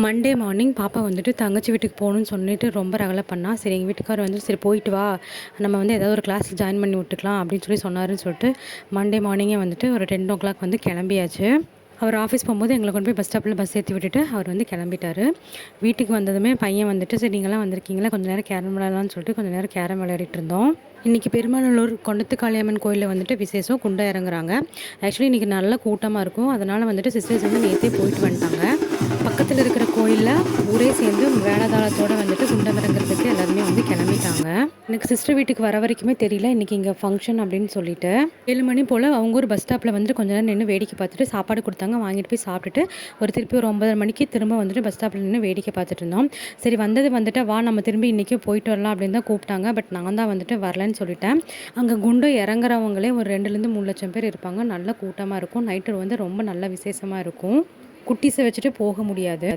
Monday morning பாப்பா வந்துட்டு தங்கச்சி வீட்டுக்கு போகணுன்னு சொல்லிட்டு ரொம்ப ரகலை பண்ணா. சரி எங்கள் வீட்டுக்காரர் வந்து சரி போயிட்டு வா, நம்ம வந்து ஏதாவது ஒரு கிளாஸில் ஜாயின் பண்ணி விட்டுக்கலாம் அப்படின்னு சொன்னாருன்னு சொல்லிட்டு மண்டே மார்னிங்கே வந்துட்டு ஒரு 10 o'clock வந்து கிளம்பியாச்சு. அவர் ஆஃபீஸ் போகும்போது எங்களை கொண்டு போய் பஸ் ஸ்டாப்பில் பஸ் ஏற்றி விட்டுட்டு அவர் வந்து கிளம்பிட்டாரு. வீட்டுக்கு வந்ததுமே பையன் வந்துட்டு சரி நீங்களாம் வந்திருக்கீங்களா, கொஞ்சம் நேரம் கேரம் விளையாடலாம்னு சொல்லிட்டு கொஞ்சம் நேரம் கேரம் விளையாடிட்டு இருந்தோம். இன்றைக்கி பெருமாநல்லூர் கொண்டத்துக்காளியம்மன் கோயிலில் வந்துட்டு விசேஷம், குண்டை இறங்குறாங்க. ஆக்சுவலி இன்றைக்கி நல்ல கூட்டமாக இருக்கும். அதனால் வந்துட்டு சிஸ்டர்ஸ் வந்து நேற்றே போயிட்டு வந்துட்டாங்க. பக்கத்தில் இருக்கிற கோயிலில் ஊரே சேர்ந்து வேலைதாளத்தோடு வந்துட்டு குண்டம் இறங்குறதுக்கு எல்லாருமே வந்து கிளம்பிட்டாங்க. எனக்கு சிஸ்டர் வீட்டுக்கு வர வரைக்குமே தெரியல இன்றைக்கி இங்கே ஃபங்க்ஷன் அப்படின்னு சொல்லிட்டு 7 மணி போல் அவங்க ஒரு பஸ் ஸ்டாப்பில் வந்துட்டு கொஞ்ச நேரம் நின்று வேடிக்கை பார்த்துட்டு சாப்பாடு கொடுத்தாங்க, வாங்கிட்டு போய் சாப்பிட்டுட்டு திருப்பி ஒரு 9:30 மணிக்கு திரும்ப வந்துட்டு பஸ் ஸ்டாப்பில் நின்று வேடிக்கை பார்த்துட்டு இருந்தோம். சரி வந்துட்டு வா நம்ம திரும்பி இன்றைக்கி போயிட்டு வரலாம் அப்படின்னு தான் கூப்பிட்டாங்க. பட் நான் தான் வந்துட்டு வரலன்னு சொல்லிட்டேன். அங்கே குண்டு இறங்குறவங்களே ஒரு 2-3 லட்சம் பேர் இருப்பாங்க. நல்ல கூட்டமாக இருக்கும். நைட்டு வந்து ரொம்ப நல்ல விசேஷமாக இருக்கும். குட்டீஸை வச்சுட்டு போக முடியாது.